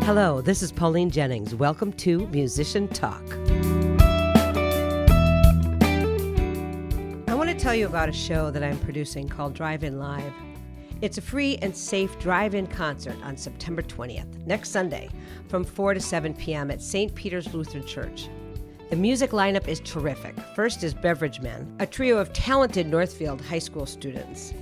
Hello, this is Pauline Jennings. Welcome to Musician Talk. I want to tell you about a show that I'm producing called Drive-In Live. It's a free and safe drive-in concert on September 20th, next Sunday, from 4 to 7 p.m. at St. Peter's Lutheran Church. The music lineup is terrific. First is Beverage Men, a trio of talented Northfield High School students.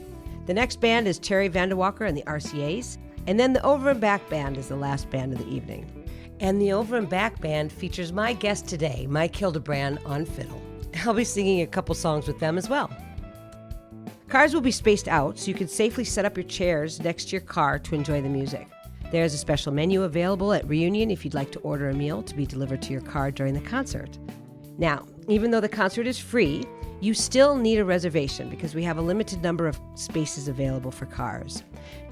The next band is Terry Vanderwalker and the RCAs. And then the Over and Back Band is the last band of the evening. And the Over and Back Band features my guest today, Mike Hildebrandt, on fiddle. I'll be singing a couple songs with them as well. Cars will be spaced out so you can safely set up your chairs next to your car to enjoy the music. There's a special menu available at Reunion if you'd like to order a meal to be delivered to your car during the concert. Now, even though the concert is free, you still need a reservation because we have a limited number of spaces available for cars.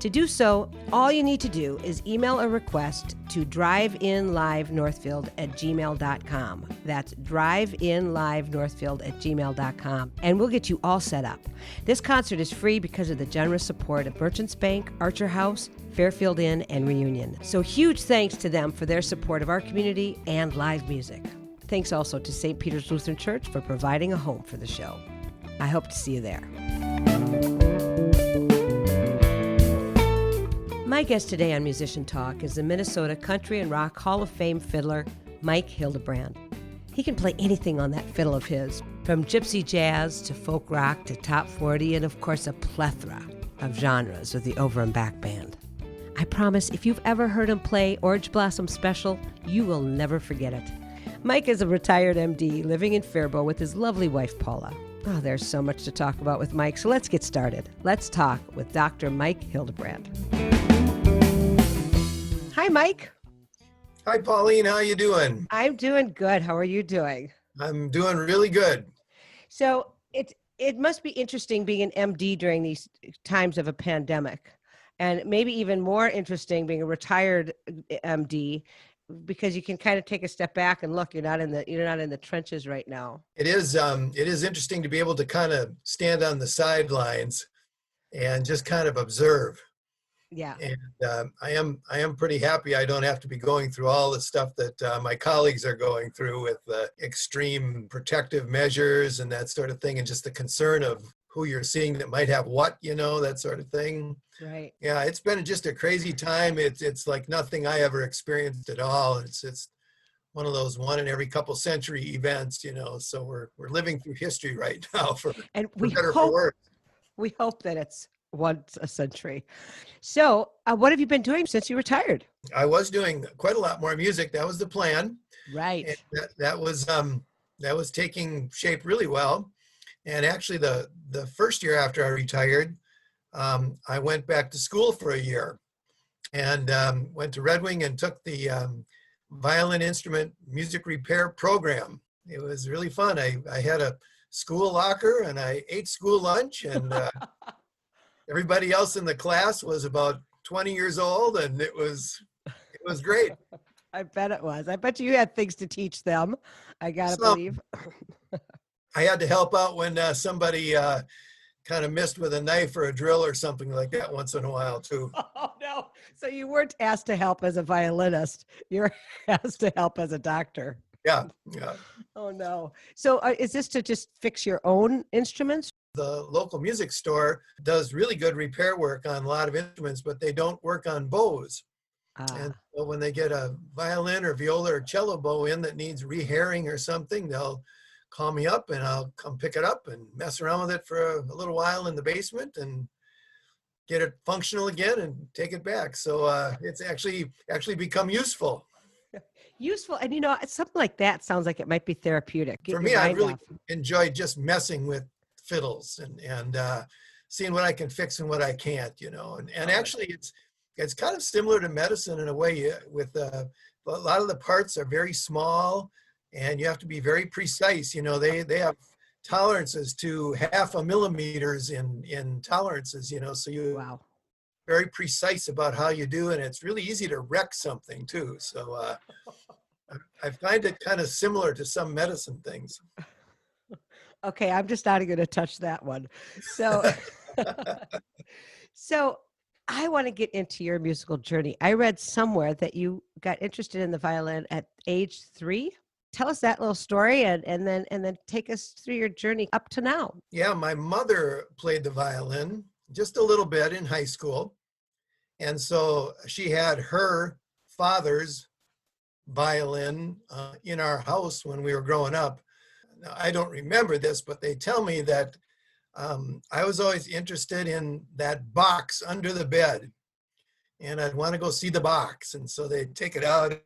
To do so, all you need to do is email a request to driveinlivenorthfield@gmail.com. That's driveinlivenorthfield@gmail.com, and we'll get you all set up. This concert is free because of the generous support of Merchants Bank, Archer House, Fairfield Inn, and Reunion. So huge thanks to them for their support of our community and live music. Thanks also to St. Peter's Lutheran Church for providing a home for the show. I hope to see you there. My guest today on Musician Talk is the Minnesota Country and Rock Hall of Fame fiddler, Mike Hildebrandt. He can play anything on that fiddle of his, from gypsy jazz to folk rock to top 40, and of course a plethora of genres with the Over and Back Band. I promise if you've ever heard him play Orange Blossom Special, you will never forget it. Mike is a retired MD living in Faribault with his lovely wife, Paula. Oh, there's so much to talk about with Mike, so let's get started. Let's talk with Dr. Mike Hildebrandt. Hi, Mike. Hi, Pauline. How you doing? I'm doing good. How are you doing? I'm doing really good. So it must be interesting being an MD during these times of a pandemic, and maybe even more interesting being a retired MD, because you can kind of take a step back and look. You're not in the trenches right now. It is interesting to be able to kind of stand on the sidelines and just kind of observe. Yeah. And I am pretty happy I don't have to be going through all the stuff that my colleagues are going through with extreme protective measures and that sort of thing, and just the concern of who you're seeing that might have what, that sort of thing. Right. Yeah, it's been just a crazy time. It's like nothing I ever experienced at all. It's one of those one in every couple century events, so we're living through history right now for better or for worse. We hope that it's once a century. So what have you been doing since you retired? I was doing quite a lot more music. That was the plan. Right. And that was taking shape really well. And actually the first year after I retired, I went back to school for a year and went to Red Wing and took the violin instrument music repair program. It was really fun. I had a school locker and I ate school lunch, and everybody else in the class was about 20 years old, and it was great. I bet it was. I bet you had things to teach them. I gotta believe. I had to help out when somebody kind of missed with a knife or a drill or something like that once in a while too. Oh no! So you weren't asked to help as a violinist. You were asked to help as a doctor. Yeah. Oh no! So is this to just fix your own instruments? The local music store does really good repair work on a lot of instruments, but they don't work on bows. And so when they get a violin or viola or cello bow in that needs rehairing or something, they'll call me up and I'll come pick it up and mess around with it for a little while in the basement and get it functional again and take it back. So it's actually become useful. Useful. And something like that sounds like it might be therapeutic. For me, I really enjoy just messing with fiddles and seeing what I can fix and what I can't, and actually it's kind of similar to medicine in a way. With a lot of the parts are very small and you have to be very precise. They have tolerances to 0.5 millimeters in tolerances, so you wow. Very precise about how you do, and it's really easy to wreck something too. So I find it kind of similar to some medicine things. Okay, I'm just not going to touch that one. So, so I want to get into your musical journey. I read somewhere that you got interested in the violin at age 3. Tell us that little story and then take us through your journey up to now. Yeah, my mother played the violin just a little bit in high school. And so she had her father's violin in our house when we were growing up. Now, I don't remember this, but they tell me that I was always interested in that box under the bed, and I'd want to go see the box. And so they'd take it out,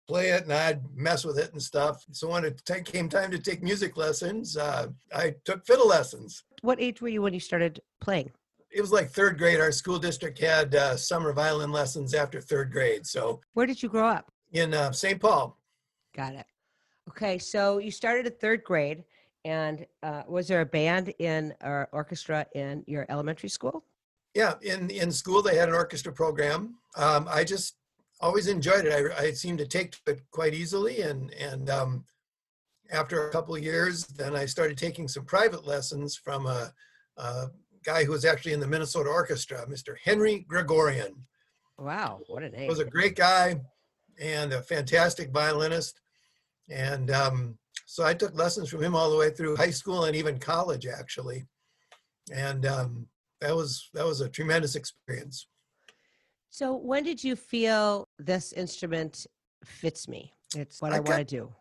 play it, and I'd mess with it and stuff. So when it came time to take music lessons, I took fiddle lessons. What age were you when you started playing? It was like third grade. Our school district had summer violin lessons after third grade. So Where did you grow up? in St. Paul. Got it. Okay, so you started at third grade, and was there a band or orchestra in your elementary school? Yeah, in school they had an orchestra program. I just always enjoyed it. I seemed to take to it quite easily, and after a couple of years, then I started taking some private lessons from a guy who was actually in the Minnesota Orchestra, Mr. Henry Gregorian. Wow, what a name. He was a great guy and a fantastic violinist. And so I took lessons from him all the way through high school and even college, actually. And that was a tremendous experience. So when did you feel this instrument fits me? It's what I want to do.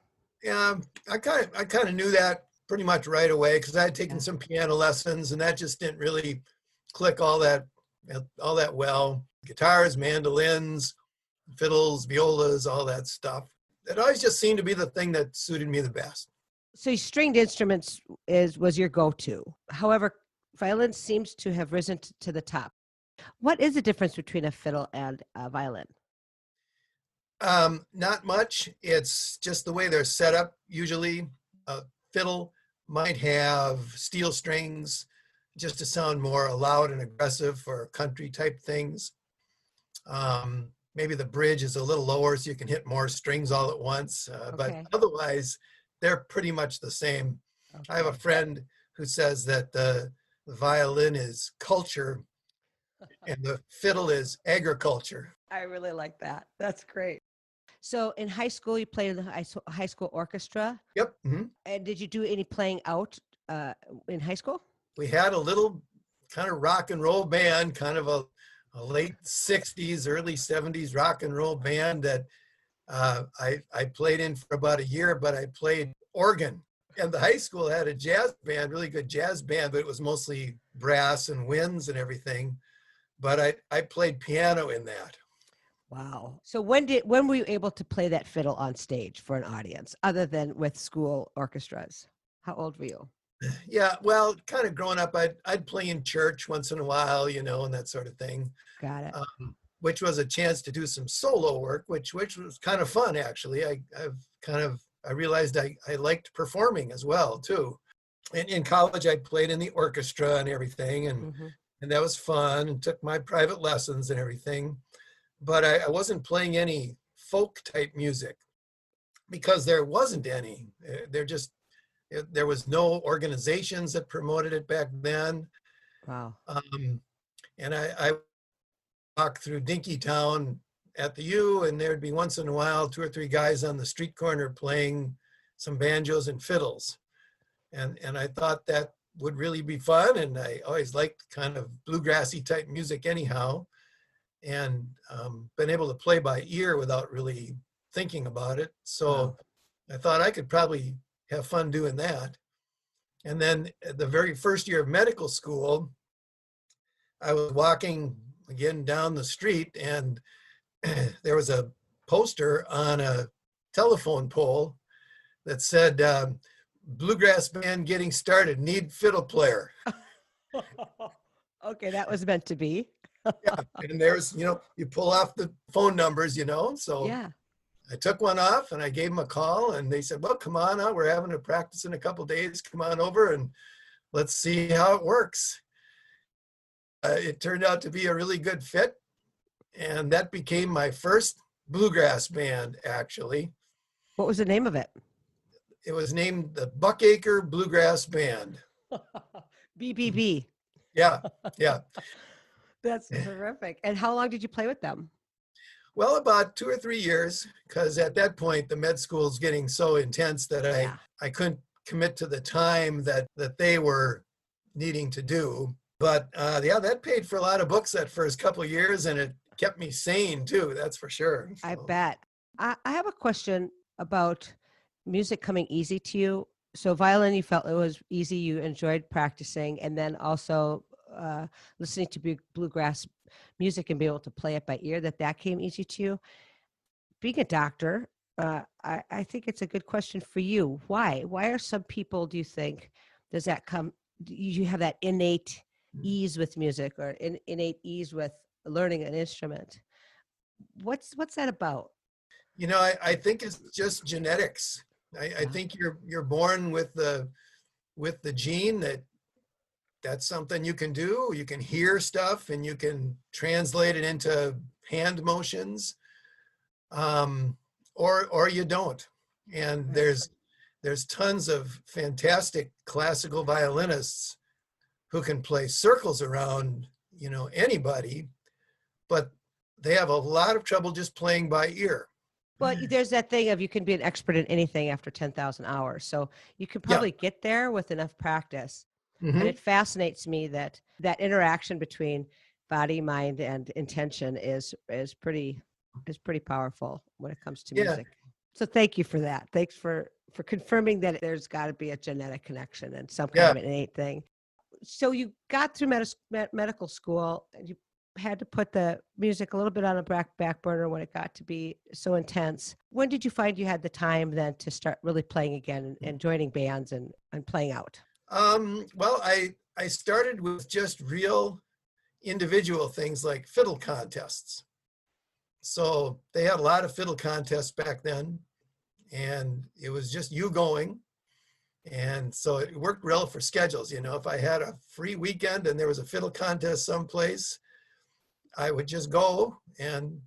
Yeah, I kind of knew that pretty much right away because I had taken Yeah. some piano lessons, and that just didn't really click all that well. Guitars, mandolins, fiddles, violas, all that stuff. It always just seemed to be the thing that suited me the best. So stringed instruments was your go-to. However, violin seems to have risen to the top. What is the difference between a fiddle and a violin? Not much. It's just the way they're set up. Usually, a fiddle might have steel strings just to sound more loud and aggressive for country type things. Maybe the bridge is a little lower so you can hit more strings all at once. But Okay. otherwise, they're pretty much the same. Okay. I have a friend who says that the violin is culture and the fiddle is agriculture. I really like that. That's great. So in high school, you played in the high school orchestra. Yep. Mm-hmm. And did you do any playing out in high school? We had a little kind of rock and roll band, kind of a late 60s, early 70s rock and roll band that I played in for about a year, but I played organ. And the high school had a jazz band, really good jazz band, but it was mostly brass and winds and everything. But I played piano in that. Wow. So when were you able to play that fiddle on stage for an audience other than with school orchestras? How old were you? Yeah, well, kind of growing up, I'd play in church once in a while, and that sort of thing. Got it. Which was a chance to do some solo work, which was kind of fun, actually. I realized I liked performing as well, too. In college, I played in the orchestra and everything, and that was fun, and took my private lessons and everything. But I wasn't playing any folk type music because there wasn't any. There was no organizations that promoted it back then. Wow. And I walked through Dinkytown at the U, and there'd be once in a while 2 or 3 guys on the street corner playing some banjos and fiddles. And I thought that would really be fun. And I always liked kind of bluegrassy type music anyhow. And been able to play by ear without really thinking about it. So Wow. I thought I could probably have fun doing that. And then the very first year of medical school, I was walking again down the street, and there was a poster on a telephone pole that said, "Bluegrass band getting started, need fiddle player." Okay, that was meant to be. Yeah, and there's, you pull off the phone numbers, so Yeah. I took one off and I gave them a call, and they said, "Well, come on out. We're having a practice in a couple of days. Come on over and let's see how it works." It turned out to be a really good fit, and that became my first bluegrass band, actually. What was the name of it? It was named the Buckacre Bluegrass Band. BBB. Yeah, yeah. That's terrific. And how long did you play with them? Well, about 2 or 3 years, because at that point the med school is getting so intense that Yeah. I couldn't commit to the time that they were needing to do. But yeah, that paid for a lot of books that first couple of years, and it kept me sane too. That's for sure. I So, bet. I have a question about music coming easy to you. So violin, you felt it was easy. You enjoyed practicing, and then also listening to bluegrass music and be able to play it by ear. That came easy to you. Being a doctor, I think it's a good question for you. Why? Why are some people? Do you think does that come? Do you have that innate ease with music or innate ease with learning an instrument? What's that about? I think it's just genetics. I Yeah. think you're born with the gene that's something you can do. You can hear stuff and you can translate it into hand motions, or you don't. And Right. there's tons of fantastic classical violinists who can play circles around anybody, but they have a lot of trouble just playing by ear. Well, there's that thing of you can be an expert in anything after 10,000 hours. So you can Yeah. probably get there with enough practice. And Hmm. it fascinates me that that interaction between body, mind, and intention is pretty powerful when it comes to Yeah. music. So thank you for that. Thanks for confirming that there's got to be a genetic connection and some kind Yeah. of an innate thing. So you got through medical school and you had to put the music a little bit on a back burner when it got to be so intense. When did you find you had the time then to start really playing again and joining bands and playing out? Well, I started with just real individual things like fiddle contests. So they had a lot of fiddle contests back then, and it was just you going. And so it worked well for schedules. If I had a free weekend and there was a fiddle contest someplace, I would just go and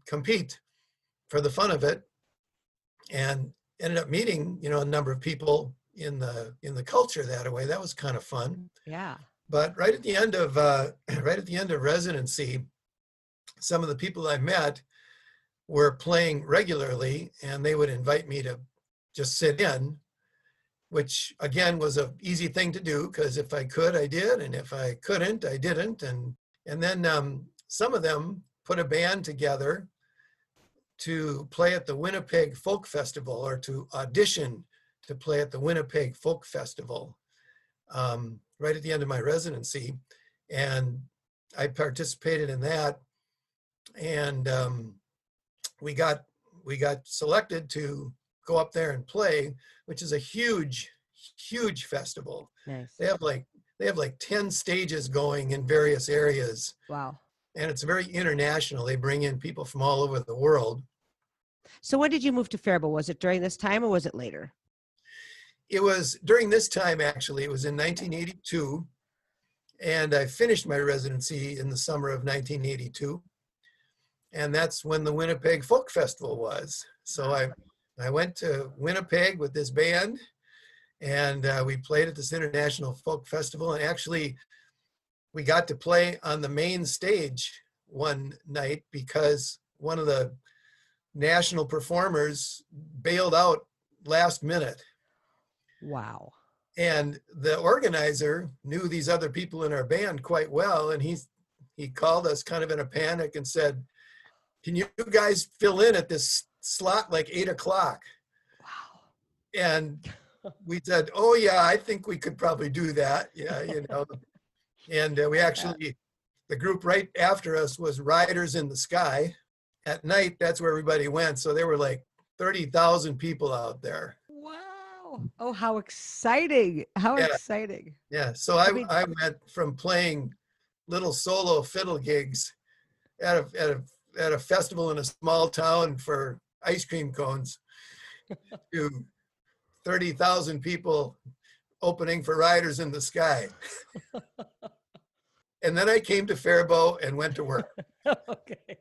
compete for the fun of it, and ended up meeting a number of people in the culture that way. That was kind of fun. Yeah. But right at the end of right at the end of residency, some of the people I met were playing regularly, and they would invite me to just sit in, which again was an easy thing to do because if I could, I did, and if I couldn't, I didn't. And then some of them put a band together to play at the Winnipeg Folk Festival or to audition to play at the Winnipeg Folk Festival right at the end of my residency. And I participated in that. And we got selected to go up there and play, which is a huge, huge festival. Nice. They have like 10 stages going in various areas. Wow. And it's very international. They bring in people from all over the world. So when did you move to Faribault? Was it during this time or was it later? It was during this time, actually. It was in 1982. And I finished my residency in the summer of 1982. And that's when the Winnipeg Folk Festival was. So I went to Winnipeg with this band, and we played at this International Folk Festival. And actually, we got to play on the main stage one night because one of the national performers bailed out last minute. Wow. And the organizer knew these other people in our band quite well. And he called us kind of in a panic and said, "Can you guys fill in at this slot like 8 o'clock?" Wow. And we said, "Oh yeah, I think we could probably do that." Yeah, And we actually, the group right after us was Riders in the Sky. At night, that's where everybody went. So there were like 30,000 people out there. Wow. Oh, how exciting. How Yeah, exciting. yeah. So I mean, I went from playing little solo fiddle gigs at a festival in a small town for ice cream cones to 30,000 people opening for Riders in the Sky. And then I came to Faribault and went to work. okay.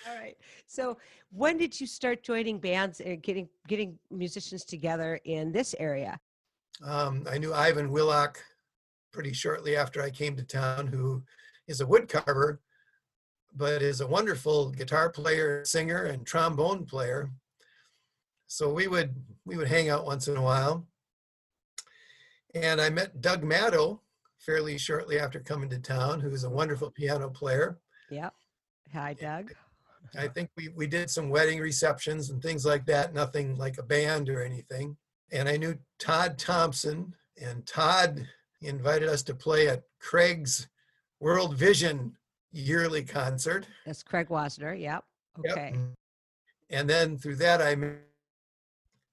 All right. So when did you start joining bands and getting musicians together in this area? I knew Ivan Willock pretty shortly after I came to town, who is a wood carver, but is a wonderful guitar player, singer, and trombone player. So we would hang out once in a while. And I met Doug Maddow fairly shortly after coming to town, who's a wonderful piano player. Yep. Hi, Doug. I think we did some wedding receptions and things like that, nothing like a band or anything. And I knew Todd Thompson, and Todd invited us to play at Craig's World Vision yearly concert. That's Craig Wasner. Yep. Okay. Yep. And then through that, I met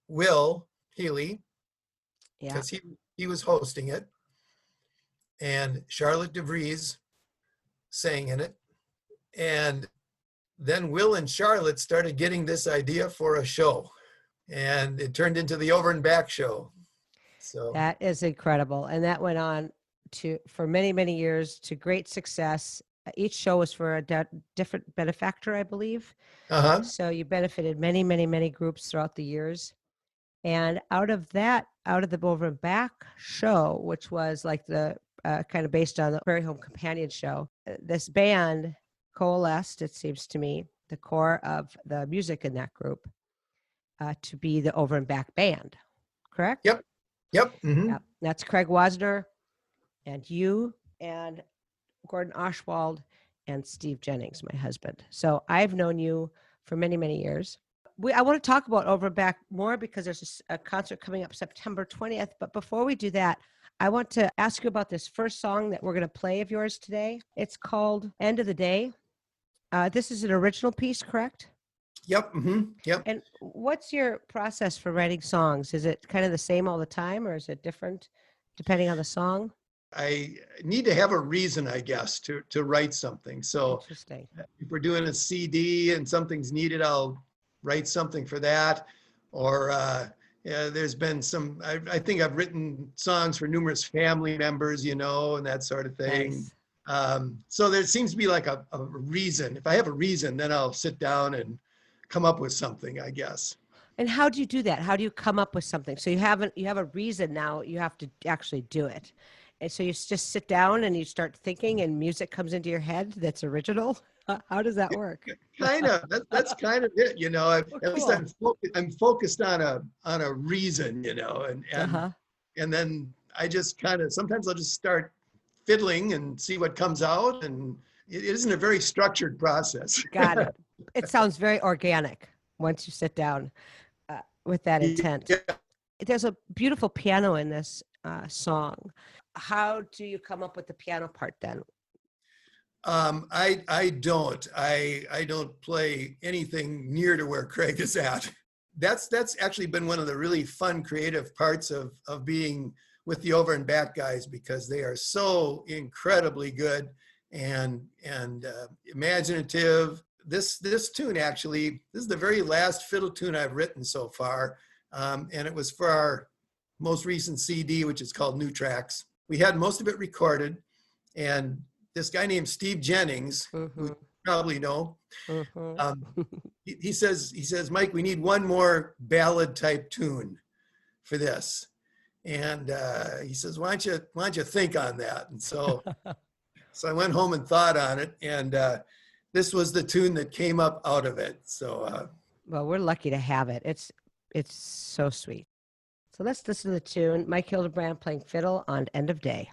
Will Healy, Yeah. because he was hosting it. And Charlotte DeVries sang in it. And then Will and Charlotte started getting this idea for a show. And it turned into the Over and Back show. So that is incredible. And that went on for many, many years to great success. Each show was for a different benefactor, I believe. So you benefited many, many, many groups throughout the years. And out of the Over and Back show, which was like the kind of based on the Prairie Home Companion show, this band coalesced, it seems to me, the core of the music in that group to be the Over and Back band, correct? Yep. Mm-hmm. Yep. That's Craig Wasner and you and Gordon Oshwald and Steve Jennings, my husband. So I've known you for many, many years. I want to talk about Over and Back more because there's a concert coming up September 20th. But before we do that, I want to ask you about this first song that we're going to play of yours today. It's called End of the Day. This is an original piece, correct? Yep. Mm-hmm. Yep. And what's your process for writing songs? Is it kind of the same all the time, or is it different depending on the song? I need to have a reason, I guess, to write something. So Interesting. if we're doing a CD and something's needed, I'll write something for that. Or there's been some, I think I've written songs for numerous family members, and that sort of thing. Nice. So there seems to be like a reason. If I have a reason, then I'll sit down and come up with something, I guess. And how do you do that? How do you come up with something? So you have a reason now, you have to actually do it. And so you just sit down and you start thinking and music comes into your head that's original. How does that work? Kind of. That's kind of it. At least I'm focused on a reason. And then I just sometimes I'll just start fiddling and see what comes out. And it isn't a very structured process. Got it. It sounds very organic once you sit down with that intent. Yeah. There's a beautiful piano in this song. How do you come up with the piano part then? I don't. I don't play anything near to where Craig is at. That's actually been one of the really fun creative parts of being with the Over and Back guys, because they are so incredibly good and imaginative. This tune actually, this is the very last fiddle tune I've written so far, and it was for our most recent CD, which is called New Tracks. We had most of it recorded, and this guy named Steve Jennings, Mm-hmm. who you probably know, Mm-hmm. he says, Mike, we need one more ballad type tune for this. And he says, why don't you think on that? And so I went home and thought on it, and this was the tune that came up out of it. So well, we're lucky to have it. It's so sweet. So let's listen to the tune. Mike Hildebrandt playing fiddle on End of Day.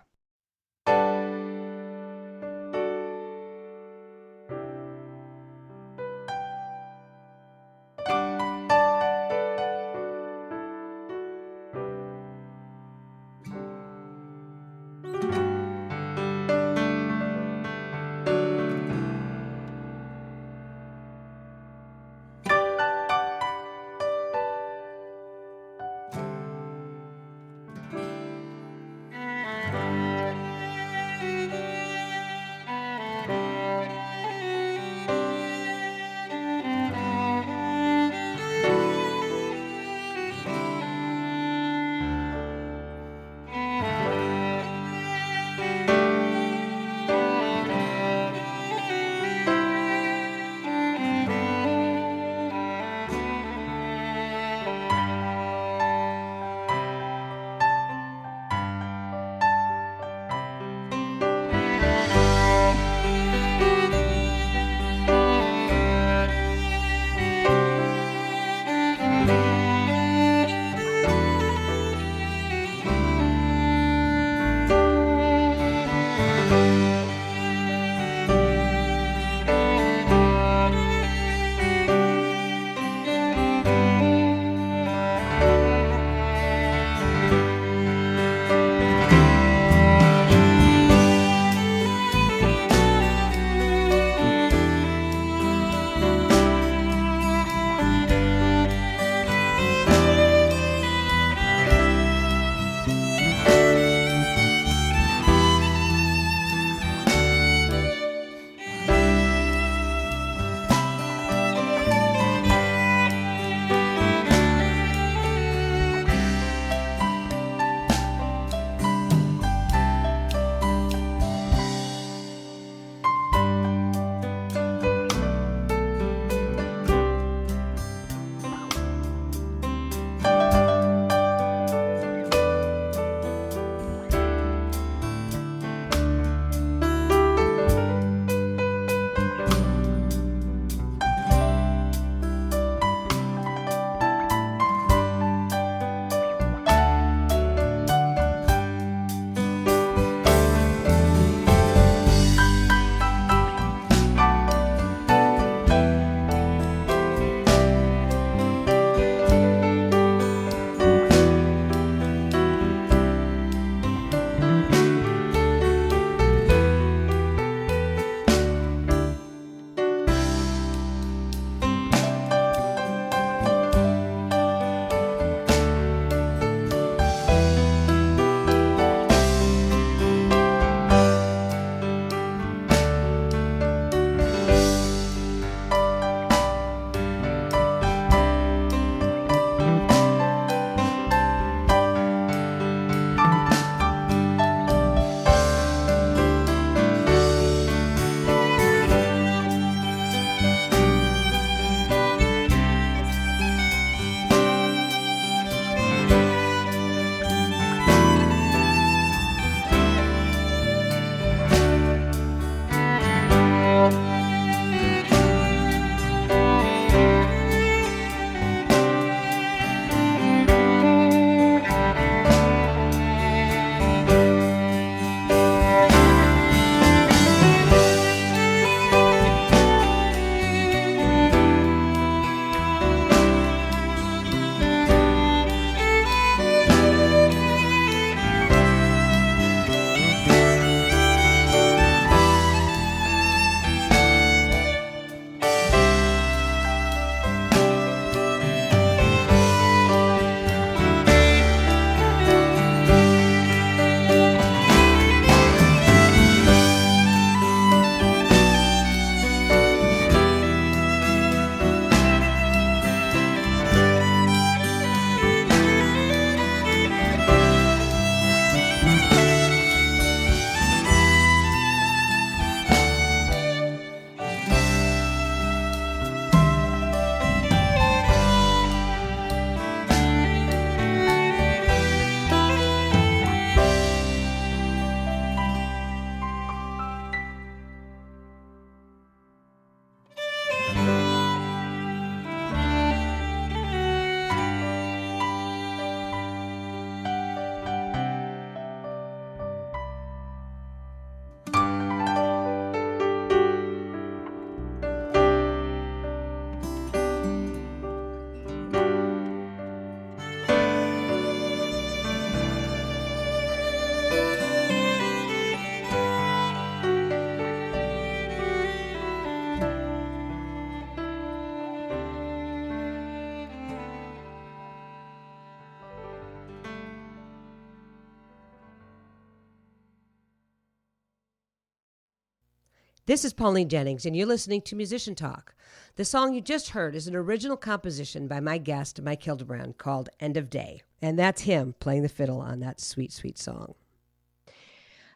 This is Pauline Jennings, and you're listening to Musician Talk. The song you just heard is an original composition by my guest, Mike Hildebrandt, called End of Day. And that's him playing the fiddle on that sweet, sweet song.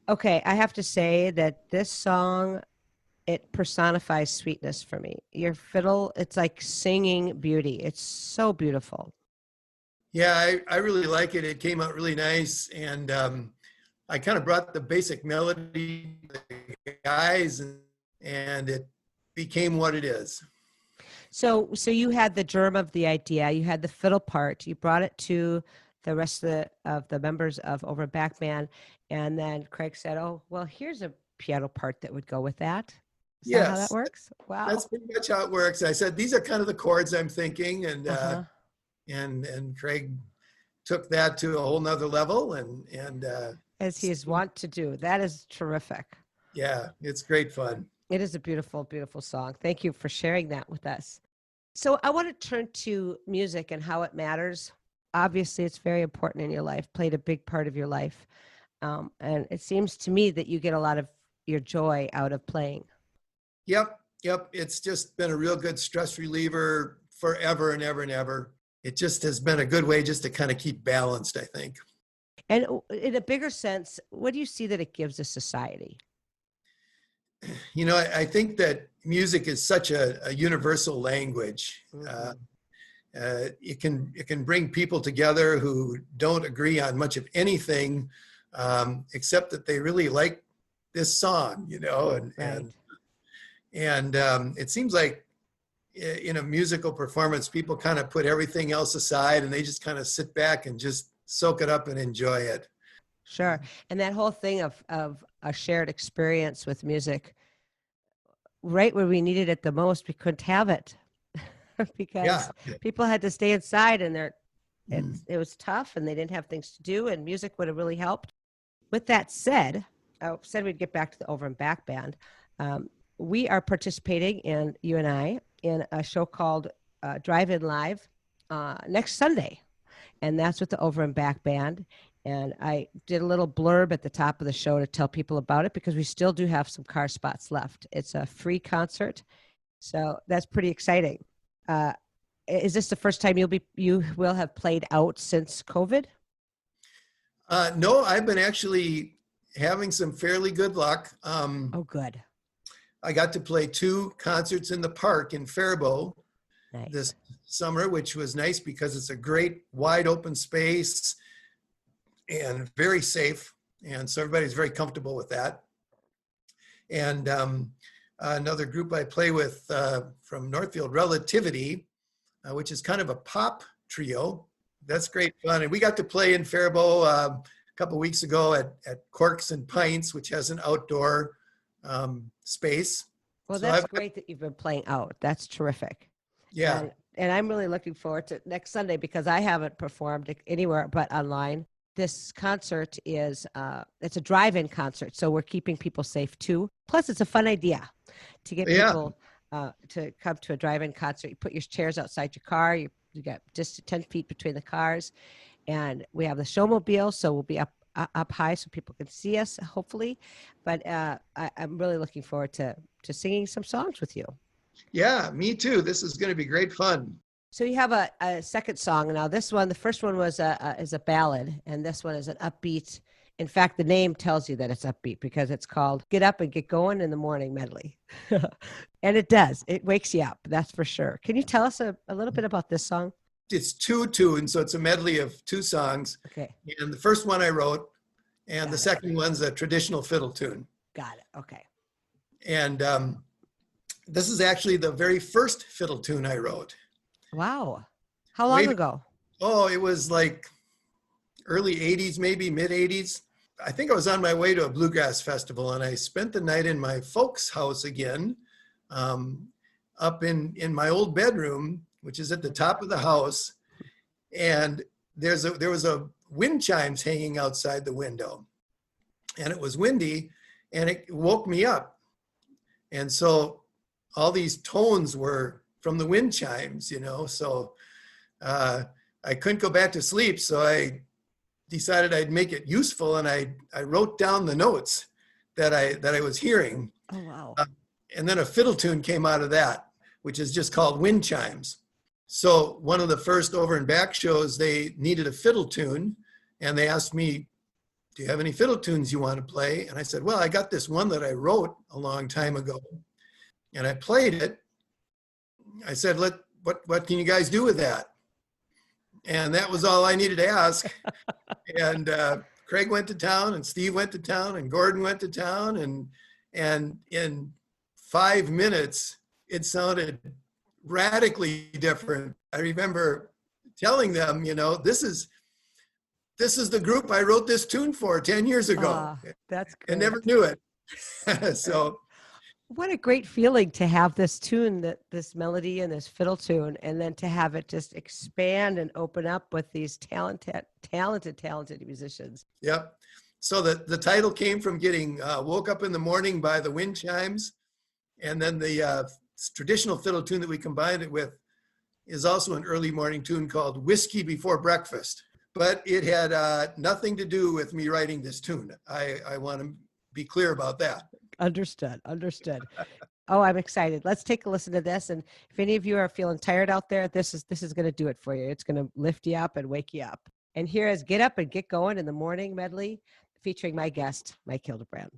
Okay, I have to say that this song, it personifies sweetness for me. Your fiddle, it's like singing beauty. It's so beautiful. Yeah, I really like it. It came out really nice. And I kind of brought the basic melody to the guys, and it became what it is. So you had the germ of the idea. You had the fiddle part. You brought it to the rest of the members of Over Back Band, and then Craig said, "Oh, well, here's a piano part that would go with that." Is that how that works? Wow, that's pretty much how it works. I said these are kind of the chords I'm thinking, and and Craig took that to a whole nother level, and as he is wont to do. That is terrific. Yeah, it's great fun. It is a beautiful, beautiful song. Thank you for sharing that with us. So I want to turn to music and how it matters. Obviously, it's very important in your life, played a big part of your life. And it seems to me that you get a lot of your joy out of playing. Yep. It's just been a real good stress reliever forever and ever and ever. It just has been a good way just to kind of keep balanced, I think. And in a bigger sense, what do you see that it gives a society? You know, I think that music is such a universal language. Mm-hmm. It can bring people together who don't agree on much of anything, except that they really like this song, you know, and it seems like in a musical performance, people kind of put everything else aside and they just kind of sit back and just soak it up and enjoy it. Sure. And that whole thing of a shared experience with music, right where we needed it the most, we couldn't have it because people had to stay inside, and it was tough, and they didn't have things to do, and music would have really helped. With that said, I said we'd get back to the Over and Back Band. We are participating in, you and I, in a show called Drive-In Live next Sunday. And that's with the Over and Back Band. And I did a little blurb at the top of the show to tell people about it because we still do have some car spots left. It's a free concert. So that's pretty exciting. Is this the first time you will have played out since COVID? No, I've been actually having some fairly good luck. Oh, good. I got to play 2 concerts in the park in Faribault this summer, which was nice because it's a great wide open space and very safe. And so everybody's very comfortable with that. And another group I play with from Northfield, Relativity, which is kind of a pop trio. That's great fun. And we got to play in Faribault a couple of weeks ago at Corks and Pints, which has an outdoor space. Well, that's great that you've been playing out. That's terrific. Yeah. And I'm really looking forward to next Sunday because I haven't performed anywhere but online. This concert is, it's a drive-in concert, so we're keeping people safe too. Plus, it's a fun idea to get people to come to a drive-in concert. You put your chairs outside your car. You got just 10 feet between the cars. And we have the showmobile, so we'll be up high so people can see us, hopefully. But I'm really looking forward to singing some songs with you. Yeah, me too. This is going to be great fun. So you have a second song. Now this one, the first one is a ballad, and this one is an upbeat. In fact, the name tells you that it's upbeat because it's called Get Up and Get Going in the Morning Medley. And it does. It wakes you up, that's for sure. Can you tell us a little bit about this song? It's 2 tunes, so it's a medley of 2 songs. Okay. And the first one I wrote, and the second one's a traditional fiddle tune. Got it. Okay. And this is actually the very first fiddle tune I wrote. Wow. How long ago? Oh, it was like early 80s, maybe mid 80s. I think I was on my way to a Bluegrass festival, and I spent the night in my folks' house again, up in my old bedroom, which is at the top of the house. And there was a wind chimes hanging outside the window, and it was windy, and it woke me up. And so all these tones were from the wind chimes, you know, so I couldn't go back to sleep. So I decided I'd make it useful, and I wrote down the notes that I was hearing. Oh, wow. And then a fiddle tune came out of that, which is just called wind chimes. So one of the first over and back shows, they needed a fiddle tune, and they asked me, do you have any fiddle tunes you want to play? And I said, well, I got this one that I wrote a long time ago, and I played it. I said, what can you guys do with that? And that was all I needed to ask. And Craig went to town, and Steve went to town, and Gordon went to town, and in 5 minutes, it sounded radically different. I remember telling them, this is the group I wrote this tune for 10 years ago. That's great. And never knew it. So what a great feeling to have this tune, this melody and this fiddle tune, and then to have it just expand and open up with these talented musicians. Yep. So the title came from getting woke up in the morning by the wind chimes. And then the traditional fiddle tune that we combined it with is also an early morning tune called Whiskey Before Breakfast. But it had nothing to do with me writing this tune. I want to be clear about that. Understood. Oh, I'm excited. Let's take a listen to this. And if any of you are feeling tired out there, this is going to do it for you. It's going to lift you up and wake you up. And here is Get Up and Get Going in the Morning medley featuring my guest, Mike Hildebrandt.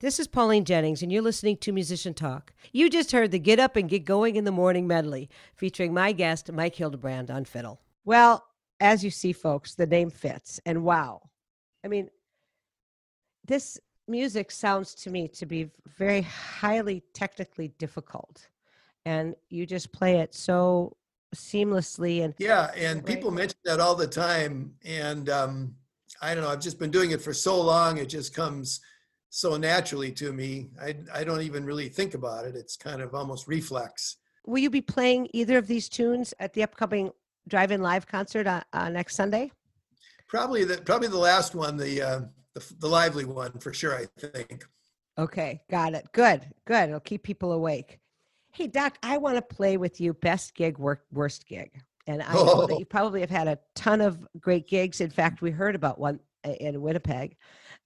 This is Pauline Jennings, and you're listening to Musician Talk. You just heard the Get Up and Get Going in the Morning medley, featuring my guest, Mike Hildebrandt, on fiddle. Well, as you see, folks, the name fits, and wow. I mean, this music sounds to me to be very highly technically difficult, and you just play it so seamlessly. And Yeah, and people mention that all the time, and I don't know, I've just been doing it for so long, it just comes so naturally to me. I don't even really think about it. It's kind of almost reflex. Will you be playing either of these tunes at the upcoming Drive-In Live concert next Sunday? Probably the last one, the lively one for sure, I think. Okay, got it. Good. It'll keep people awake. Hey, Doc, I want to play with you best gig, worst gig. And I know that you probably have had a ton of great gigs. In fact, we heard about one in Winnipeg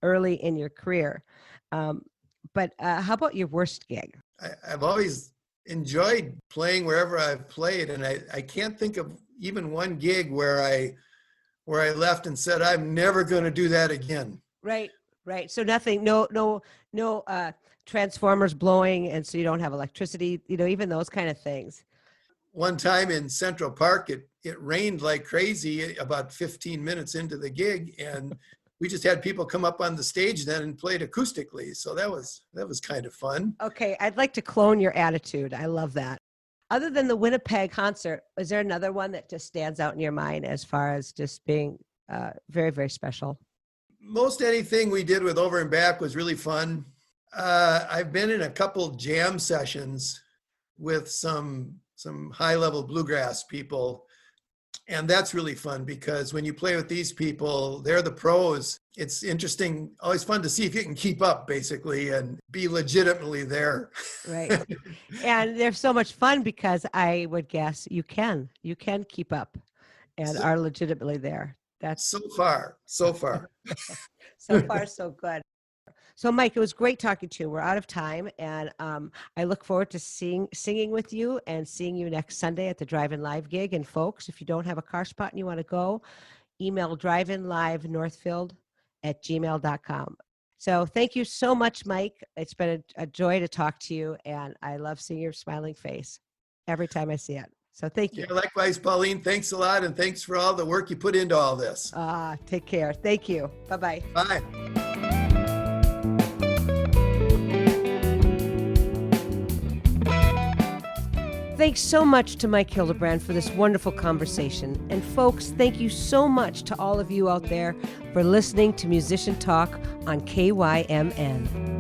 early in your career. But how about your worst gig? I've always enjoyed playing wherever I've played, and I can't think of even one gig where I left and said, I'm never going to do that again. Right. So nothing, no transformers blowing, and so you don't have electricity, even those kind of things. One time in Central Park, it rained like crazy about 15 minutes into the gig, and we just had people come up on the stage then and played acoustically. So that was kind of fun. Okay, I'd like to clone your attitude. I love that. Other than the Winnipeg concert, is there another one that just stands out in your mind as far as just being very, very special? Most anything we did with Over and Back was really fun. I've been in a couple jam sessions with some high-level bluegrass people, and that's really fun because when you play with these people, they're the pros. It's interesting, always fun to see if you can keep up, basically, and be legitimately there. Right. And they're so much fun because I would guess you can keep up and are legitimately there. That's so far. So far, so good. So, Mike, it was great talking to you. We're out of time, and I look forward to singing with you and seeing you next Sunday at the Drive-In Live gig. And, folks, if you don't have a car spot and you want to go, email driveinlivenorthfield@gmail.com. So thank you so much, Mike. It's been a joy to talk to you, and I love seeing your smiling face every time I see it. So thank you. Yeah, likewise, Pauline. Thanks a lot, and thanks for all the work you put into all this. Take care. Thank you. Bye-bye. Bye. Thanks so much to Mike Hildebrandt for this wonderful conversation. And folks, thank you so much to all of you out there for listening to Musician Talk on KYMN.